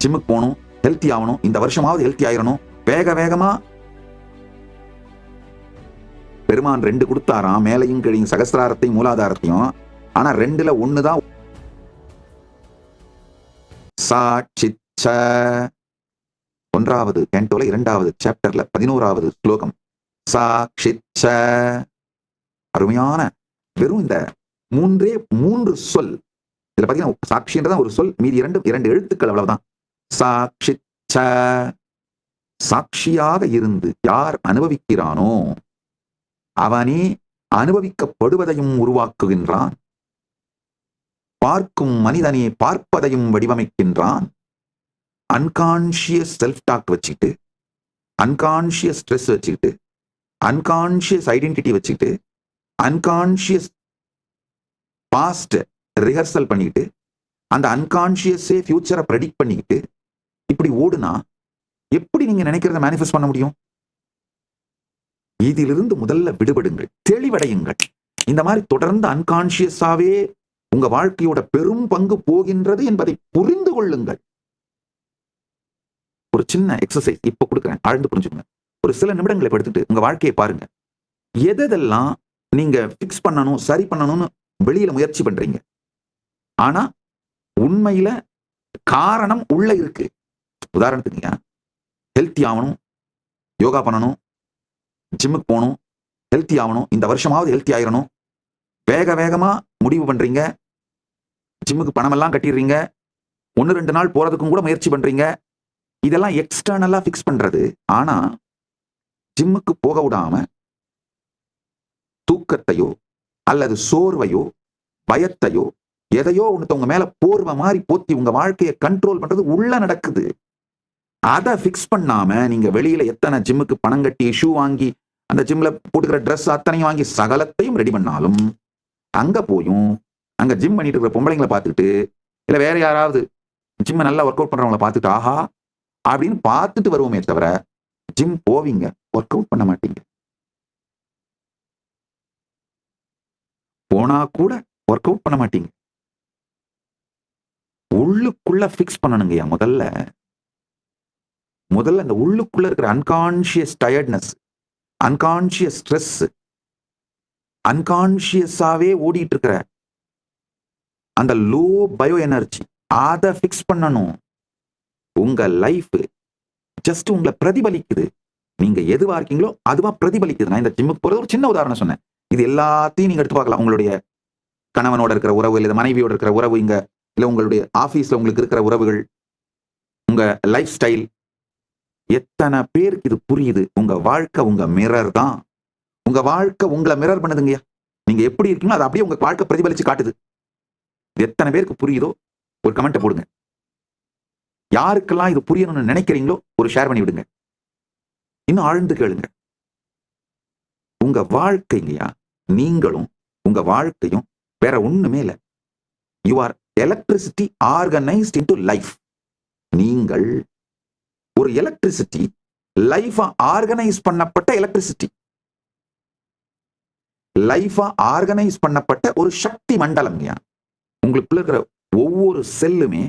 ஜிம்முக்கு போகணும், ஹெல்த்தி ஆகணும், இந்த வருஷமாவது ஹெல்த்தி ஆயிரணும், வேக வேகமா. பெருமான் 2 கொடுத்தாராம், மேலையும் கீழையும், சகஸ்திராரத்தையும் மூலாதாரத்தையும். ஆனா 2ல 1 தான். சாட்சிச்ச 1வது கேண்டோல 2வது சாப்டர்ல 11வது ஸ்லோகம். சாட்சிச்ச. அருமையான வெறும் இந்த 3 சொல். இதுல பாத்தீங்கன்னா சாட்சின்றதான் ஒரு சொல், மீதி 2 எழுத்துக்கள், அவ்வளவுதான். சாட்சிச்ச. சாட்சியாக இருந்து யார் அனுபவிக்கிறானோ அவனே அனுபவிக்கப்படுவதையும் உருவாக்குகின்றான். பார்க்கும் மனிதனே பார்ப்பதையும் வடிவமைக்கின்றான். அன்கான்ஷியஸ் செல்ஃப் டாக் வச்சுக்கிட்டு, அன்கான்ஷியஸ் ஸ்ட்ரெஸ் வச்சுக்கிட்டு, அன்கான்ஷியஸ் ஐடென்டிட்டி வச்சுக்கிட்டு, அன்கான்ஷியஸ் பாஸ்ட் ரிஹர்சல் பண்ணிக்கிட்டு, அந்த அன்கான்ஷியஸே ஃபியூச்சரை ப்ரெடிக்ட் பண்ணிக்கிட்டு இப்படி ஓடுனா எப்படி நீங்க நினைக்கிறத மேனிஃபெஸ்ட் பண்ண முடியும்? இதிலிருந்து முதல்ல விடுபடுங்கள், தெளிவடையுங்கள். இந்த மாதிரி தொடர்ந்து அன்கான்ஷியஸாவே உங்க வாழ்க்கையோட பெரும் பங்கு போகின்றது என்பதை புரிந்து கொள்ளுங்கள். ஒரு சின்ன எக்ஸசைஸ் இப்ப கொடுக்குறேன், ஆழ்ந்து புரிஞ்சுக்கோங்க. ஒரு சில நிமிடங்களை எடுத்துட்டு உங்க வாழ்க்கையை பாருங்க. எதெல்லாம் நீங்க பிக்ஸ் பண்ணணும், சரி பண்ணணும்னு வெளியில முயற்சி பண்றீங்க, ஆனா உண்மையில காரணம் உள்ள இருக்கு. உதாரணத்துக்கு ஹெல்த்தி ஆகணும், யோகா பண்ணணும், ஜிம்முக்கு போகணும், ஹெல்த்தி ஆகணும், இந்த வருஷமாவது ஹெல்த்தி ஆயிரணும், வேக வேகமா முடிவு பண்றீங்க, ஜிம்முக்கு பணமெல்லாம் கட்டிடுறீங்க, 1-2 நாள் போறதுக்கும் கூட முயற்சி பண்றீங்க. இதெல்லாம் எக்ஸ்டர்னலா பிக்ஸ் பண்றது. ஆனா ஜிம்முக்கு போக விடாம தூக்கத்தையோ அல்லது சோர்வையோ பயத்தையோ எதையோ உங்க மேல போர்வை மாதிரி போத்தி உங்க வாழ்க்கையை கண்ட்ரோல் பண்றது உள்ள நடக்குது. அதை பிக்ஸ் பண்ணாம நீங்க வெளியில எத்தனை ஜிம்முக்கு பணம் கட்டி ஷூ வாங்கி அந்த ஜிம்ல போட்டுக்கிற ட்ரெஸ் அத்தனையும் வாங்கி சகலத்தையும் ரெடி பண்ணாலும் அங்க போயும் அங்க ஜிம் பண்ணிட்டு இருக்கிற பொம்பளைங்களை பார்த்துட்டு இல்ல வேற யாராவது ஜிம்மை நல்லா ஒர்க் அவுட் பண்றவங்களை பார்த்துட்டு ஆஹா அப்படின்னு பார்த்துட்டு வருவோமே தவிர ஜிம் போவீங்க, ஒர்க் அவுட் பண்ண மாட்டீங்க. போனா கூட ஒர்க் அவுட் பண்ண மாட்டீங்க. உள்ளுக்குள்ள பிக்ஸ் பண்ணணுங்கய்யா. முதல்ல அந்த உள்ளுக்குள்ள இருக்கிற அன்கான்ஷியஸ் டயர்ட்னஸ், அன்கான்ஷியஸ் ஸ்ட்ரெஸ், அன்கான்ஷியஸாவே ஓடிட்டு இருக்கிற அந்த லோ பயோ எனர்ஜி, அதை பிக்ஸ் பண்ணணும். உங்க லைஃப் ஜஸ்ட் உங்களை பிரதிபலிக்குது. நீங்க எதுவா இருக்கீங்களோ அதுவா பிரதிபலிக்குது. நான் இந்த ஜிம்முக்கு போறது ஒரு சின்ன உதாரணம் சொன்னேன். இது எல்லாத்தையும் நீங்க எடுத்து பார்க்கலாம். உங்களுடைய கணவனோட இருக்கிற உறவு, இல்ல மனைவியோட இருக்கிற உறவு, இங்க இல்ல உங்களுடைய ஆபீஸ்ல உங்களுக்கு இருக்கிற உறவுகள், உங்க லைஃப் ஸ்டைல், எத்தனை பேருக்கு இது புரியுது? உங்க வாழ்க்கை உங்க மிரர் தான். உங்க வாழ்க்கை உங்களை மிரர் பண்ணுதுங்கய்யா. நீங்க எப்படி இருக்கீங்களோ அதை அப்படியே உங்க வாழ்க்கை பிரதிபலிச்சு காட்டுது. எத்தனை பேருக்கு புரியுதோ ஒரு கமெண்ட் போடுங்க. யாருக்கெல்லாம் இது புரியணும்னு நினைக்கிறீங்களோ ஒரு ஷேர் பண்ணி விடுங்க. இன்னும் ஆழ்ந்து கேளுங்க. உங்க வாழ்க்கைங்கய்யா, நீங்களும் உங்க வாழ்க்கையும் வேற ஒண்ணுமே இல்லை. You are electricity organised into life. நீங்கள் ஒரு எலக்ட்ரிசிட்டி, லைஃபா ஆர்கனைஸ் பண்ணப்பட்ட எலக்ட்ரிசிட்டி, லைஃபா ஆர்கனைஸ் பண்ணப்பட்ட ஒரு சக்தி மண்டலம். உங்களுக்குள்ள இருக்கிற ஒவ்வொரு செல்லுமே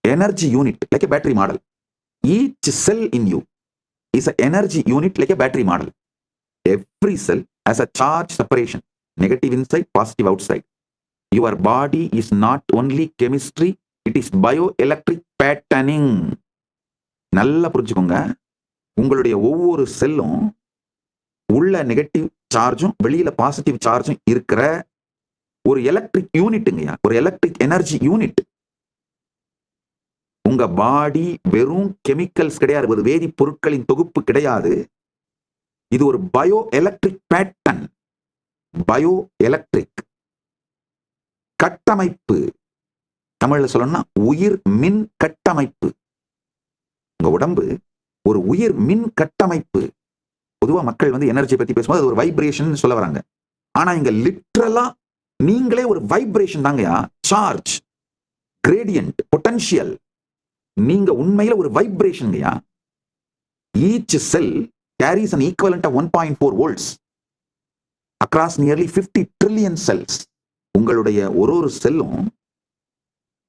energy unit, like a battery model. Each cell in you is an energy unit like a battery model. Every cell has a charge separation, negative inside, positive outside. Your body is not only chemistry, it is bioelectric patterning. நல்லா புரிஞ்சுக்கோங்க. உங்களுடைய ஒவ்வொரு செல்லும் உள்ள negative சார்ஜும் வெளியில positive சார்ஜும் இருக்கிற ஒரு எலக்ட்ரிக் யூனிட்டுங்கய்யா, ஒரு எலக்ட்ரிக் எனர்ஜி யூனிட். உங்க பாடி வெறும் கெமிக்கல்ஸ் கிடையாது, ஒரு வேதிப்பொருட்களின் தொகுப்பு கிடையாது. இது ஒரு bio electric pattern, bio electric கட்டமைப்பு. தமிழ்ல சொல்லணும்னா உயிர் மின் கட்டமைப்பு. உங்க உடம்பு ஒரு உயிர் மின் கட்டமைப்பு. பொதுவா மக்கள் எனர்ஜி பத்தி பேசும்போது அது ஒரு வைப்ரேஷன் சொல்ல வராங்க. ஆனா இங்க லிட்டரலா நீங்களே ஒரு வைப்ரேஷன் தாங்கயா. Charge, gradient, potential. நீங்க உண்மையில ஒரு வைப்ரேஷன்ங்கயா. Each cell carries an equivalent of 1.4 volts across nearly 50 trillion cells. உங்களுடைய ஒரு செல்லும்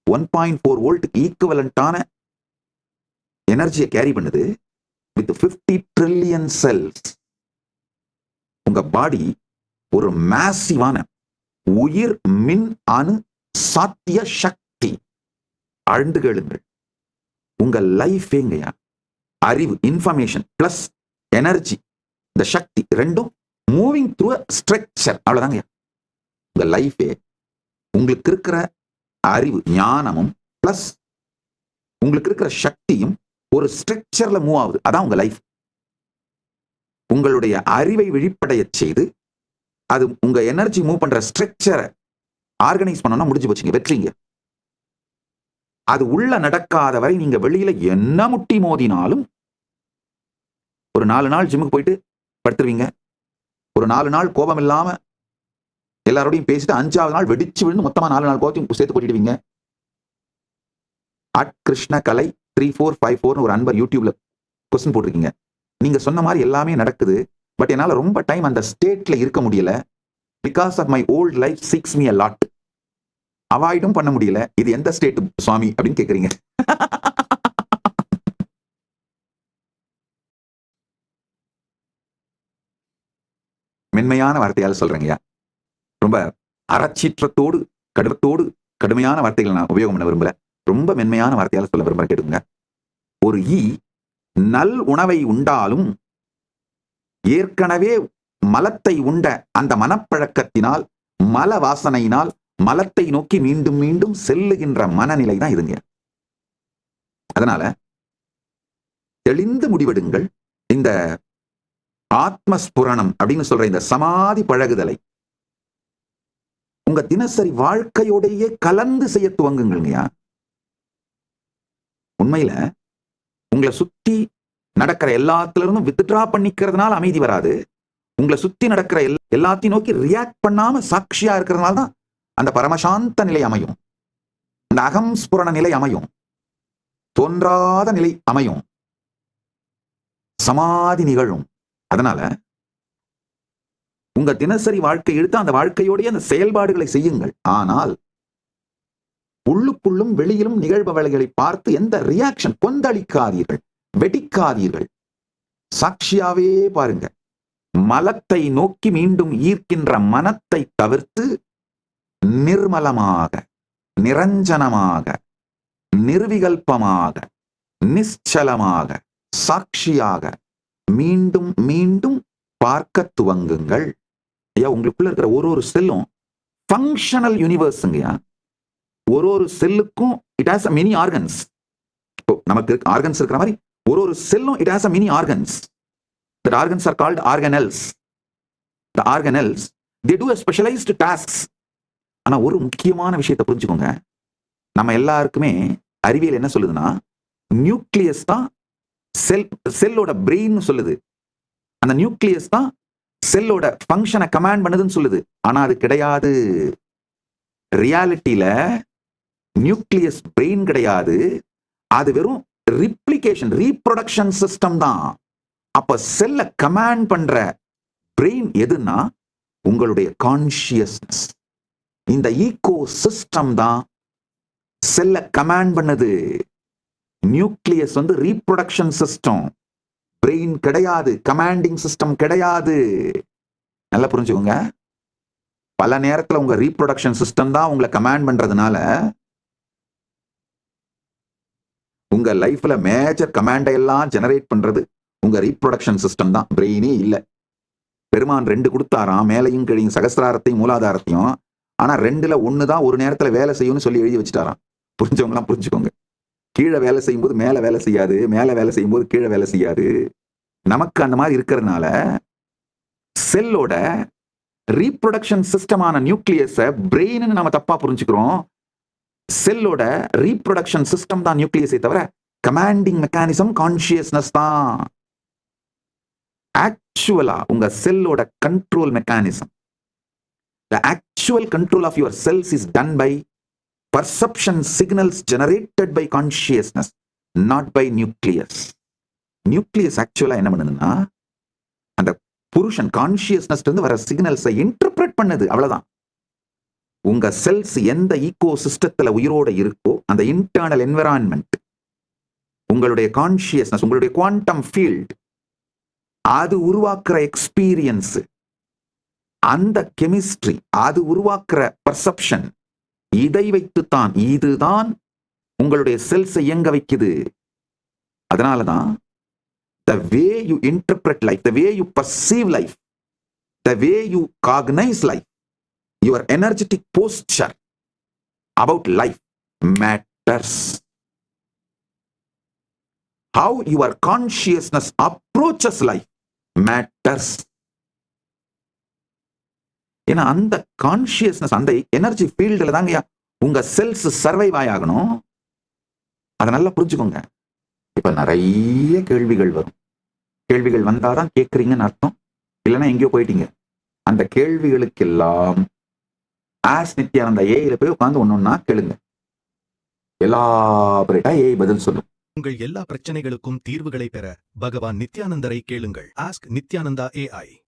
1.4 வோல்ட் ஈக்குவலண்டான எனர்ஜியை கேரி பண்ணுது வித் 50 ட்ரில்லியன் செல்ஸ். உங்க பாடி ஒரு மேசிவான உயிர் மின் அணு சாத்திய சக்தி. ஆழ்ந்து கேளுங்கள். உங்க லைஃப் எங்கயா அறிவு, இன்ஃபர்மேஷன் பிளஸ் எனர்ஜி, இந்த சக்தி ரெண்டும் மூவிங் த்ரூ ஸ்ட்ரக்சர். அவ்வளவுதாங்க உங்க லைஃபே. உங்களுக்கு இருக்கிற அறிவு ஞானமும் பிளஸ் உங்களுக்கு இருக்கிற சக்தியும் ஒரு ஸ்ட்ரக்சர்ல மூவ் ஆகுது. அதான் உங்க லைஃப். உங்களுடைய அறிவை விழிப்படைய செய்து அது உங்க எனர்ஜி மூவ் பண்ற ஸ்ட்ரக்சரை ஆர்கனைஸ் பண்ணணும்னா முடிஞ்சு போச்சுங்க, வெற்றிங்க. அது உள்ள நடக்காத வரை நீங்க வெளியில என்ன முட்டி மோதினாலும் ஒரு 4 நாள் ஜிம்முக்கு போயிட்டு படுத்துருவீங்க. ஒரு 4 நாள் கோபம் இல்லாம எல்லாரோடையும் பேசிட்டு 5ஆவது நாள் வெடிச்சு விழுந்து மொத்தமா 4 நாள் கோபத்தையும் சேர்த்து கொட்டிடுவீங்க. கிருஷ்ண கலை 3454 ஒரு அன்பர் யூடியூப்ல கொஸ்டின் போட்டிருக்கீங்க. நீங்க சொன்ன மாதிரி எல்லாமே நடக்குது. பட் என்னால ரொம்ப டைம் அந்த ஸ்டேட்ல இருக்க முடியல. Because of my old life sucks me a lot. அவாய்டும் பண்ண முடியல. இது எந்த ஸ்டேட் சுவாமி அப்படின்னு கேக்குறீங்க. மென்மையான வார்த்தையால சொல்றேங்கய்யா. ரொம்ப அறச்சீற்றத்தோடு கடுமையான வார்த்தைகள் நான் உபயோகம் பண்ண விரும்பல. ரொம்ப மென்மையான வார்த்தையால சொல்ல விரும்புற கேட்டுங்க. ஒரு நல் உணவை உண்டாலும் ஏற்கனவே மலத்தை உண்ட அந்த மனப்பழக்கத்தினால், மல வாசனையினால் மலத்தை நோக்கி மீண்டும் மீண்டும் செல்லுகின்ற மனநிலை தான் இதுங்க. அதனால தெளிந்து முடிவெடுங்கள். இந்த ஆத்மஸ்புரணம் அப்படின்னு சொல்ற இந்த சமாதி பழகுதலை உங்க தினசரி வாழ்க்கையோடையே கலந்து செய்ய துவங்குங்கள்ங்கய்யா. உண்மையில உங்களை சுத்தி நடக்கிற எல்லாத்துல இருந்தும் வித்ட்ரா பண்ணிக்கிறதுனால அமைதி வராது. உங்களை சுத்தி நடக்கிற எல்லாத்தையும் நோக்கி ரியாக்ட் பண்ணாம சாட்சியா இருக்கிறதுனால தான் அந்த பரமசாந்த நிலை அமையும். அந்த அகம்ஸ்புரண நிலை அமையும். தோன்றாத நிலை அமையும். சமாதி நிகழும். அதனால உங்க தினசரி வாழ்க்கை எடுத்து அந்த வாழ்க்கையோடைய அந்த செயல்பாடுகளை செய்யுங்கள். ஆனால் உள்ளுக்குள்ளும் வெளியிலும் நிகழ்பவர்களை பார்த்து எந்த ரியாக்ஷன் கொந்தளிக்காதீர்கள், வெடிக்காதீர்கள். சாட்சியாவே பாருங்க. மலத்தை நோக்கி மீண்டும் ஈர்க்கின்ற மனத்தை தவிர்த்து நிர்மலமாக, நிரஞ்சனமாக, நிர்விகல்பமாக, நிச்சலமாக, சாட்சியாக மீண்டும் மீண்டும் பார்க்க துவங்குங்கள். ஐயா, உங்களுக்குள்ள இருக்கிற ஒரு செல்லும் ஃபங்க்ஷனல் யூனிவர்ஸ்ங்கய்யா. ஒரு செல்லுக்கும் it has a mini organs. நமக்கு ஆர்கன்ஸ் இருக்கிற மாதிரி ஒரு செல்லும் it has a mini organs. That organs are called organelles. The organelles, they do a specialized tasks. ஆனா ஒரு முக்கியமான விஷயத்தை புரிஞ்சுக்கோங்க. நம்ம எல்லாருக்குமே அறிவியல் என்ன சொல்லுதுன்னா, நியூக்ளியஸ் தான் செல்லோட பிரெயின் சொல்லுது. அந்த நியூக்ளியஸ் தான் செல்லோட ஃபங்க்ஷனை கமாண்ட் பண்ணுதுன்னு சொல்லுது. ஆனா அது கிடையாது. ரியாலிட்டியில நியூக்ளியஸ் பிரெயின் கிடையாது. அது வெறும் ரிப்ளிகேஷன், ரீப்ரொடக்ஷன் சிஸ்டம் தான். அப்ப செல்ல கமாண்ட் பண்ற பிரெயின் எதுன்னா உங்களுடைய கான்சியஸ்னஸ். இந்த ஈகோ சிஸ்டம் தான் செல்ல கமாண்ட் பண்ணுது. நியூக்ளியஸ் வந்து ரீப்ரொடக்ஷன் சிஸ்டம், பிரெயின் கிடையாது, கமாண்டிங் சிஸ்டம் கிடையாது. நல்லா புரிஞ்சுக்கோங்க. பல நேரத்துல உங்க ரீப்ரொடக்ஷன் சிஸ்டம் தான் உங்களை கமாண்ட் பண்றதுனால உங்க லைஃப்ல மேஜர் கமாண்டை எல்லாம் ஜெனரேட் பண்றது உங்க ரீப்ரொடக்ஷன் சிஸ்டம் தான், பிரெயினே இல்ல. பெருமான் 2 கொடுத்தாராம், மேலையும் கீழையும், சகஸ்திராரத்தையும் மூலாதாரத்தையும். ஆனா 2ல 1 தான் ஒரு நேரத்துல வேலை செய்யும்னு சொல்லி எழுதி வச்சுட்டாராம். புரிஞ்சவங்க எல்லாம் புரிஞ்சுக்கோங்க. கீழே வேலை செய்யும் போது மேல வேலை செய்யாது, மேல வேலை செய்யும் போது கீழே வேலை செய்யாது. நமக்கு அந்த மாதிரி இருக்கிறதுனால செல்லோட ரீப்ரொடக்ஷன் சிஸ்டமான நியூக்ளியஸ பிரெயின் நம்ம தப்பா புரிஞ்சுக்கிறோம். செல்லோட ரீப்ரொடக்ஷன் சிஸ்டம் தான் நியூக்ளியஸை தவிர கமாண்டிங் மெக்கானிசம் கான்சியஸ்னஸ் தான். ஆக்சுவலா உங்க செல்லோட control mechanism, the actual control of your cells is done by perception signals generated by consciousness, not by nucleus. nucleus ஆக்சுவலா என்ன பண்ணுதுன்னா அந்த புருஷன் கான்சியஸ்னஸ் இருந்து வர சிக்னல்ஸை இன்டர்பிரட் பண்ணுது. அவ்வளவுதான். உங்க செல்ஸ் எந்த ஈகோ சிஸ்டத்துல உயிரோட இருக்கோ அந்த இன்டர்னல் என்விரான்மெண்ட், உங்க உங்களுடைய கான்சியஸ்னஸ், உங்களுடைய குவாண்டம் ஃபீல்ட், அது உருவாக்குற எக்ஸ்பீரியன்ஸ், அந்த கெமிஸ்ட்ரி, அது உருவாக்குற பர்செப்ஷன், இதை வைத்துத்தான், இதுதான் உங்களுடைய செல்ஸ் இயங்க வைக்குது. அதனாலதான் the way you interpret life, the way you perceive life, the way you cognize life, your energetic posture about life matters. How your consciousness approaches life matters. ஏன்னா அந்த கான்சியஸ்னஸ், அந்த எனர்ஜி ஃபீல்டுல தாங்க உங்க செல்ஸ் சர்வைவ் ஆகணும். அதை நல்லா புரிஞ்சுக்கோங்க. இப்ப நிறைய கேள்விகள் வரும். கேள்விகள் வந்தாதான் கேட்கறீங்கன்னு அர்த்தம், இல்லைன்னா எங்கேயோ போயிட்டீங்க. அந்த கேள்விகளுக்கெல்லாம் ஆஸ் நித்யானந்தா ஏஐல போய் உட்காந்து ஒன்னொன்னா கேளுங்க. எலாபரேட்டா ஏஐ பதில் சொல்லும். உங்கள் எல்லா பிரச்சனைகளுக்கும் தீர்வுகளை பெற பகவான் நித்யானந்தரை கேளுங்கள். Ask Nithyananda AI.